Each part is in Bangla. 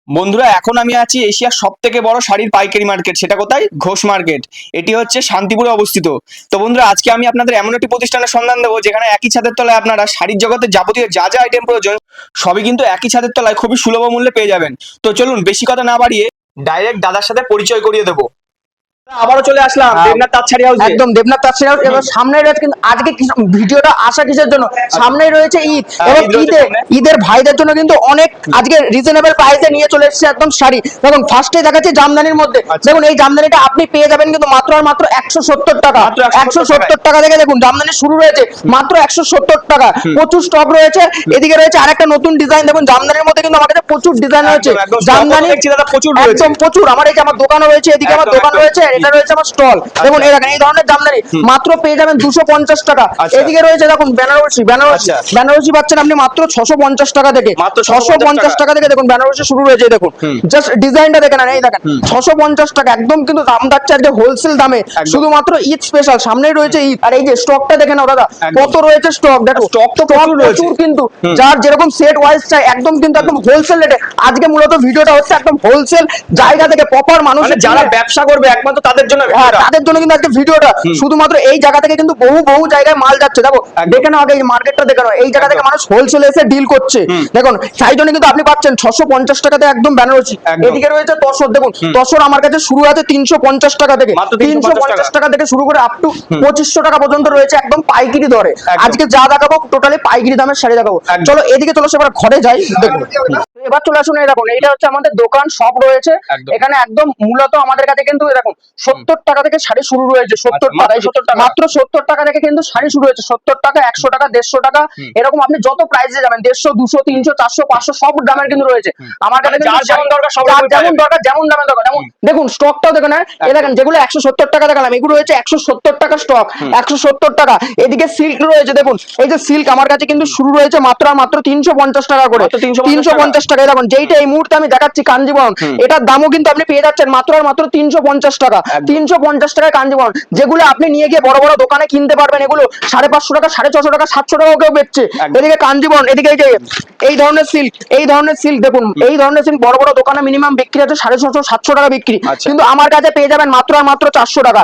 বন্ধুরা, এখন আমি আছি এশিয়ার সব থেকে বড় শাড়ির পাইকারি মার্কেট। সেটা কোথায়? ঘোষ মার্কেট। এটি হচ্ছে শান্তিপুরে অবস্থিত। তো বন্ধুরা, আজকে আমি আপনাদের এমন একটি প্রতিষ্ঠানের সন্ধান দেবো যেখানে একই ছাদের তলায় আপনারা শাড়ির জগতের যাবতীয় যা যা আইটেম প্রয়োজন সবই কিন্তু একই ছাদের তলায় খুবই সুলভ মূল্যে পেয়ে যাবেন। তো চলুন বেশি কথা না বাড়িয়ে ডাইরেক্ট দাদার সাথে পরিচয় করিয়ে দেবো। আবারও চলে আসলাম দেবনাথ তাঁত শাড়ি হাউসে। একদম দেবনাথ তাঁত শাড়ি হাউস। এবার সামনে রয়েছে, কিন্তু আজকে ভিডিওটা আসা কিসের জন্য, সামনেই রয়েছে ঈদ। এবং ঈদের ভাইদের জন্য কিন্তু অনেক আজকে রিজনেবল প্রাইসে নিয়ে চলে এসেছে একদম শাড়ি। দেখুন ফার্স্টে দেখাচ্ছে জামদানির মধ্যে। দেখুন এই জামদানিটা আপনি পেয়ে যাবেন কিন্তু মাত্র আর মাত্র 170 টাকা। 170 টাকা থেকে দেখুন জামদানি শুরু রয়েছে মাত্র 170 টাকা। প্রচুর স্টক রয়েছে। এদিকে রয়েছে আরেকটা নতুন ডিজাইন। দেখুন জামদানির মধ্যে কিন্তু আমার কাছে প্রচুর ডিজাইন রয়েছে। জামদানি একদম প্রচুর। আমার এই যে আমার দোকানও রয়েছে, এদিকে আমার দোকান রয়েছে, এটা রয়েছে আমার স্টল। দেখুন এই দেখেন এই ধরনের জামদানি মাত্র পেয়ে যাবেন 250 টাকা। এদিকে রয়েছে দেখুন বেনারসি। বেনারসি পাচ্ছেন আপনি মাত্র 650 টাকা থেকে। 650 টাকা থেকে দেখুন বেনারসি শুরু রয়েছে। দেখুন জাস্ট ডিজাইনটা দেখেন, এই দেখেন 650 টাকা। একদম কিন্তু দাম যাচ্ছে আজকে হোলসেল দামে, শুধুমাত্র ঈদ স্পেশাল। সামনেই রয়েছে ঈদ। আর এই যে স্টকটা দেখেন দাদা, কত রয়েছে স্টক। দেখো স্টক তো প্রচুর, কিন্তু যার যেরকম সেট ওয়াইজ চাই একদম কিন্তু একদম হোলসেল রেটে। আজকে মূলত ভিডিওটা হচ্ছে একদম হোলসেল জায়গা থেকে, প্রপার মানুষ যারা ব্যবসা করবে একমাত্র তাদের জন্য, তাদের জন্য কিন্তু আজকে ভিডিওটা। শুধুমাত্র এই জায়গা থেকে কিন্তু বহু জায়গায় মাল যাচ্ছে। দেখো দেখে নাও আগে এই মার্কেটটা দেখে নাও। এই জায়গা থেকে মানুষ হোলসেল এসে ডিল করছে। দেখুন সেই জন্য কিন্তু আপনি পাচ্ছেন 650 টাকাতে একদম বেনারসি। এদিকে রয়েছে তসর। দেখুন তসর আমার কাছে শুরু আছে 350 টাকা থেকে। 350 টাকা থেকে শুরু করে আপ টু 2500 টাকা পর্যন্ত রয়েছে একদম পাইকারি দরে। আজকে যা দেখাবো টোটালি পাইকারি দামের শাড়ি দেখাবো। চলো এদিকে চলো এবার ঘরে যাই। দেখুন এবার চলে আসুন। এই দেখুন এইটা হচ্ছে আমাদের দোকান, সব রয়েছে এখানে। একদম মূলত আমাদের কাছে কিন্তু দেখুন 70 টাকা থেকে শাড়ি শুরু রয়েছে। 70 টাকা, মাত্র 70 টাকা থেকে কিন্তু শাড়ি শুরু হয়েছে। 70 টাকা, 100 টাকা, 150 টাকা, এরকম আপনি যত প্রাইসে যাবেন 150, 200, 300, 400, 500 সব দামের কিন্তু রয়েছে আমার কাছে। যেমন দরকার যেমন দামের দরকার। যেমন দেখুন স্টকটাও দেখুন, এই দেখেন যেগুলো 170 টাকা দেখালাম এগুলো রয়েছে 170 টাকা স্টক, 170 টাকা। এদিকে সিল্ক রয়েছে। দেখুন এই যে সিল্ক আমার কাছে কিন্তু শুরু রয়েছে মাত্র 350 টাকা করে। 350 টাকা। দেখুন যেইটা এই মুহূর্তে আমি দেখাচ্ছি কাঞ্জিবরম, এটার দামও কিন্তু আপনি পেয়ে যাচ্ছেন মাত্র 350 টাকা। 350 টাকায় কাঞ্জিবরম, যেগুলো আপনি নিয়ে গিয়ে বড় বড় দোকানে কিনতে পারবেন এগুলো 550 টাকা, 650 টাকা, 700 টাকাও কেউ বেচছে। এদিকে কাঞ্জিবরম, এদিকে এই ধরনের সিল্ক দেখুন, এই ধরনের সিল্ক বড় বড় দোকানে মিনিমাম বিক্রি আছে 650, 700 টাকা বিক্রি। কিন্তু আমার কাছে পেয়ে যাবেন মাত্র 400 টাকা।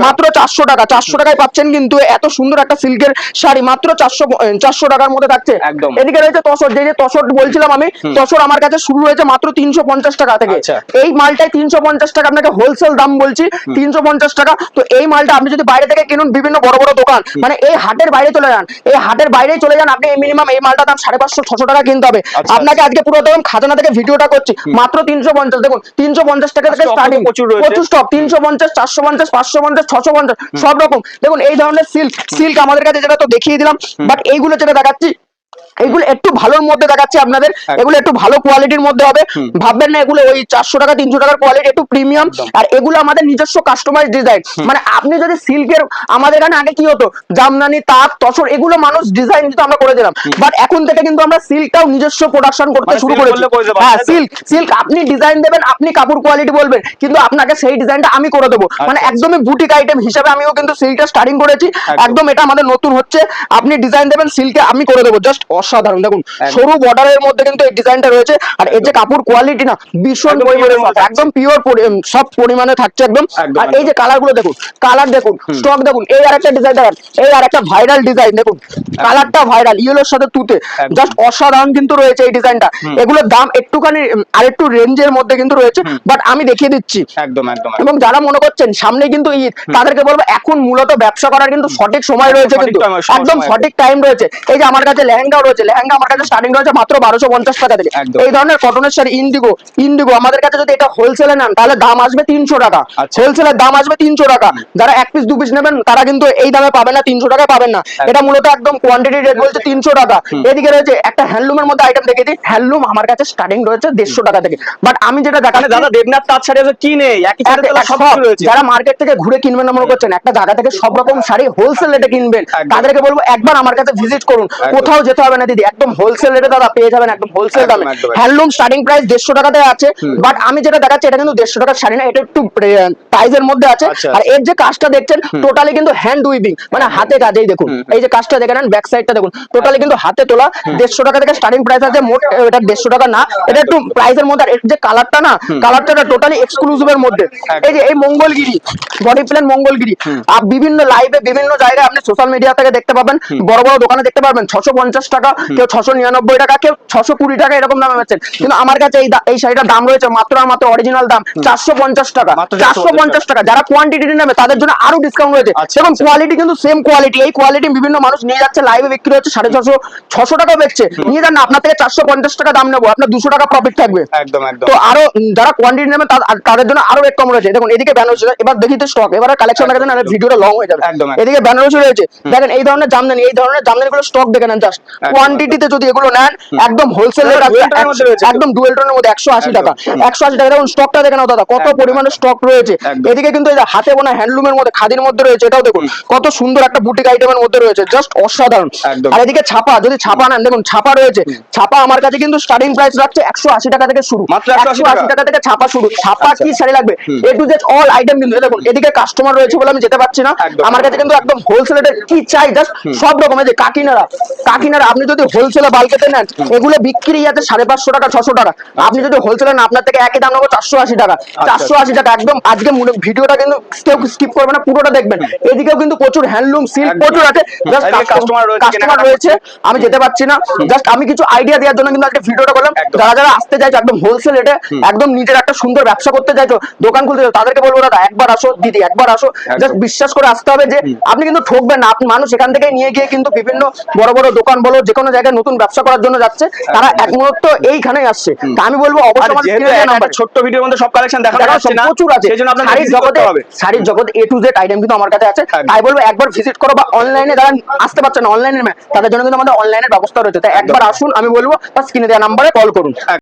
মাত্র 400 টাকা। 400 টাকায় পাচ্ছেন কিন্তু এত সুন্দর একটা সিল্কের শাড়ি মাত্র 400 টাকার মধ্যে থাকছে। এদিকে রয়েছে তসর। যে তসর বলছিলাম আমি, তসর আমার কাছে শুরু হয়েছে মাত্র 350 টাকা থেকে। এই মালটাই 350 টাকা, আপনাকে হোলসেল দাম বলছি 350 টাকা। তো এই মালটা আপনি যদি বাইরে থেকে কিনুন, বিভিন্ন বড় বড় দোকান মানে এই হাটের বাইরে চলে যান, এই হাটের বাইরে চলে যান আপনি, মিনিমাম এই মালটা দাম 550, 600 টাকা কিনতে হবে আপনাকে। আজকে পুরো দেখুন খাজানা থেকে ভিডিওটা করছি মাত্র 350। দেখুন 350 টাকা থেকে স্টার্টিং, প্রচুর স্টক। 350, 450, 550, 650 সব রকম। দেখুন এই ধরনের সিল্ক আমাদের কাছে, যেটা তো দেখিয়ে দিলাম, বাট এইগুলো যেটা দেখাচ্ছি এগুলো একটু ভালোর মধ্যে দেখাচ্ছি আপনাদের। এগুলো একটু ভালো কোয়ালিটির মধ্যে হবে, ভাববেন না এগুলো ওই 400 টাকা 300 টাকার কোয়ালিটি, একটু প্রিমিয়াম। আর এগুলো আমাদের নিজস্ব কাস্টমাইজ ডিজাইন। মানে আপনি যদি সিল্কের, আমাদের এখানে আগে কি হতো জামদানি, তাঁত, তসর এগুলো মানুষ ডিজাইন দিতে আমরা করে দিলাম, বাট এখন থেকে কিন্তু আমরা সিল্কটাও নিজস্ব প্রোডাকশন করতে শুরু করেছি। হ্যাঁ সিল্ক আপনি ডিজাইন দেবেন, আপনি কাপড় কোয়ালিটি বলবেন, কিন্তু আপনাকে সেই ডিজাইনটা আমি করে দেবো। মানে একদমই বুটিক আইটেম হিসেবে আমিও কিন্তু সিল্কটা স্টার্টিং করেছি একদম। এটা আমাদের নতুন হচ্ছে, আপনি ডিজাইন দেবেন সিল্কে আমি করে দেবো। জাস্ট অসাধারণ। দেখুন সরু বর্ডারের মধ্যে কিন্তু এই ডিজাইনটা রয়েছে। আর এই যে কাপড় কোয়ালিটি না ভীষণ পরিমাণে, একদম পিওর সব পরিমাণে থাকছে একদম। আর এই যে কালার গুলো দেখুন, কালার দেখুন, স্টক দেখুন। এই আরেকটা ডিজাইন দেখেন, এই আরেকটা ভাইরাল ডিজাইন দেখুন, কালারটা ভাইরাল, ইয়েলোর সাথে তুতে, জাস্ট অসাধারণ কিন্তু রয়েছে এই ডিজাইনটা। এগুলোর দাম একটুখানি আরেকটু রেঞ্জের মধ্যে কিন্তু রয়েছে, বাট আমি দেখিয়ে দিচ্ছি একদম। এবং যারা মনে করছেন সামনে কিন্তু ঈদ, তাদেরকে বলবো এখন মূলত ব্যবসা করার কিন্তু সঠিক সময় রয়েছে, কিন্তু একদম সঠিক টাইম রয়েছে। এই যে আমার কাছে লেহেঙ্গাও রয়েছে, লেহেঙ্গা আমার কাছে স্টার্টিং রয়েছে মাত্র 1250 টাকা থেকে। এই ধরনের কটনের শাড়ি ইন্ডিগো আমাদের কাছে যদি এটা হোলসেলে নেন তাহলে দাম আসবে 300 টাকা। হোলসেলের দাম আসবে 300 টাকা। যারা এক পিস দু পিস নেবেন তারা কিন্তু এই দামে পাবেন না, 300 টাকায় পাবেন না। এটা মূলত একদম কোয়ান্টিটি রেট বলছে 300 টাকা। এদিকে রয়েছে একটা হ্যান্ডলুমের মধ্যে আইটেম দেখে দিই। হ্যান্ডলুম আমার কাছে স্টার্টিং রয়েছে 150 টাকা থেকে। বাট আমি যেটা দেখাচ্ছি দাদা, দেবনাথ তাঁত শাড়ি কি নেই, যারা মার্কেট থেকে ঘুরে কিনবেন না মনে করছেন, একটা জায়গা থেকে সব রকম শাড়ি হোলসেল রেটে কিনবেন, তাদেরকে বলবো একবার আমার কাছে ভিজিট করুন। কোথাও যেতে হবে না। দোকানে দিদি একদম হোলসেল রেটে দাদা পেয়ে যাবেন, একদম হোলসেল দামে। একদম, একদম। হ্যান্ডলুম স্টার্টিং প্রাইস 150 টাকাতে আছে, বাট আমি যেটা দেখাচ্ছি এটা কিন্তু 150 টাকার শাড়ি না, এটা একটু প্রাইজের মধ্যে আছে। আচ্ছা, আর এর যে কাজটা দেখছেন টোটালি কিন্তু হ্যান্ড উইভিং, মানে হাতে কাজেই দেখুন এই যে কাজটা দেখে নেন, ব্যাক সাইডটা দেখুন টোটালি কিন্তু হাতে তোলা। 150 টাকা থেকে স্টার্টিং প্রাইস আছে, মোট এটা 150 টাকা না, এটা একটু প্রাইসের মধ্যে। আর এর যে কালারটা না, কালারটা টোটালি এক্সক্লুসিভের মধ্যে। এই যে এই মঙ্গলগিরি বডি প্লেন মঙ্গলগিরি, আর বিভিন্ন লাইভে বিভিন্ন জায়গায় আপনি সোশ্যাল মিডিয়া থেকে দেখতে পাবেন, বড় বড় দোকানে দেখতে পারবেন 650 টাকা, কেউ 699 টাকা, কেউ 620 টাকা এরকম দামে পাচ্ছেন। কিন্তু আমার কাছে এই শাড়িটার দাম রয়েছে মাত্র আর মাত্র অরিজিনাল দাম 450 টাকা। মাত্র 450 টাকা। যারা কোয়ান্টিটি নেবে তাদের জন্য আরো ডিসকাউন্ট রয়েছে। আচ্ছা, এবং আচ্ছা। কোয়ালিটি কিন্তু সেম কোয়ালিটি, এই কোয়ালিটি বিভিন্ন মানুষ নিয়ে যাচ্ছে, লাইভে বিক্রি হচ্ছে 650 600 টাকা বেচছে, নিয়ে যান না, আপনার থেকে 450 টাকা দাম নেবো, আপনার 200 টাকা প্রফিট থাকবে। একদম একদম। তো আরো যারা কোয়ান্টিটি নেবে তাদের জন্য আরো রেট কম রয়েছে। দেখুন এদিকে বেনারসি, এবার দেখি তো স্টক, এবার কালেকশন দেখেন না, ভিডিওটা লং হয়ে যাবে। একদম, একদম। এদিকে বেনারসি রয়েছে, দেখেন এই ধরনের জামদানি, এই ধরনের জামদানি গুলো স্টক দেখে নেন জাস্ট। কোয়ান্টিটিতে যদি এগুলো নেন একদম হোলসেল রেট আছে, dual tone এর মধ্যে রয়েছে তো? একদম ডুয়েল টোনের মধ্যে 180 টাকা। একদম। 180 টাকা। দেখুন স্টকটা দেখে নাও দাদা, কত একদম, পরিমাণে স্টক রয়েছে। একদম। এদিকে কিন্তু এই যে হাতে বোনা হ্যান্ডলুমের মধ্যে, খাদির মধ্যে রয়েছে, এটাও দেখুন কত সুন্দর একটা বুটিক আইটেমের মধ্যে রয়েছে, জাস্ট অসাধারণ। একদম। আর এদিকে ছাপা, যদি ছাপা নেন, দেখুন ছাপা রয়েছে। ছাপা আমার কাছে কিন্তু স্টার্টিং প্রাইস রাখছে 180 টাকা থেকে শুরু, মাত্র 180 180 টাকা থেকে ছাপা শুরু। ছাপা আচ্ছা। কি শাড়ি লাগবে, এ টু জেড অল আইটেম কিন্তু। এই দেখুন এদিকে কাস্টমার রয়েছে বলে আমি যেতে পারছি না, একদম। আমার কাছে কিন্তু একদম হোলসেল রেটে কি চাই জাস্ট সব রকমের। যে কাকিনারা আপনি যদি হোলসেলে বালকেতে নেন, এগুলো বিক্রি আছে 550 টাকা 600 টাকা। আপনি যদি হোলসেলে নেন, আপনার থেকে একই দাম নেবো 480 টাকা। 480 টাকা একদম। আজকে ভিডিওটা কিন্তু কেউ স্কিপ করবে না, পুরোটা দেখবেন। এদিকেও কিন্তু প্রচুর হ্যান্ডলুম সিল্ক একদম। প্রচুর আছে, জাস্ট এদিকে customer রয়েছে, কাস্টমার কেনাকাটা রয়েছে, করছে। আমি যেতে পারছি না। জাস্ট আমি কিছু আইডিয়া দেওয়ার জন্য কিন্তু আজকে ভিডিওটা করলাম। একদম। যারা যারা আসতে চাইছো একদম হোলসেল রেটে, একদম নিজের একটা সুন্দর ব্যবসা করতে চাইছো, দোকান খুলতে চাইছো, তাদেরকে বলবো দাদা একবার আসো, দিদি একবার আসো, জাস্ট বিশ্বাস করে আসতে হবে যে আপনি কিন্তু ঠকবেন না। আপনি মানুষ এখান থেকে নিয়ে গিয়ে কিন্তু বিভিন্ন বড় বড় দোকান বলো, যে কোনো জায়গায় নতুন ব্যবসা করার জন্য যাচ্ছে, তারা এক মুহূর্ত এইখানেই আসছে। তা আমি বলবো আর অবশ্যই আমাদের যেহেতু screen এ একটা নাম্বার ছোট্ট ভিডিওর মধ্যে সব কালেকশন দেখানো যাচ্ছে না, প্রচুর আছে, সেজন্য আপনাদের শাড়ির visit করতে জগতে হবে। শাড়ির জগতে A to Z আইটেম কিন্তু আমার কাছে আছে। তাই বলবো একবার ভিজিট করো, বা অনলাইনে যারা আসতে পারছে না, অনলাইনে তাদের জন্য কিন্তু আমাদের অনলাইনের ব্যবস্থা রয়েছে। তাই একবার আসুন, আমি বলবো স্ক্রিনে দেওয়া নাম্বারে কল করুন।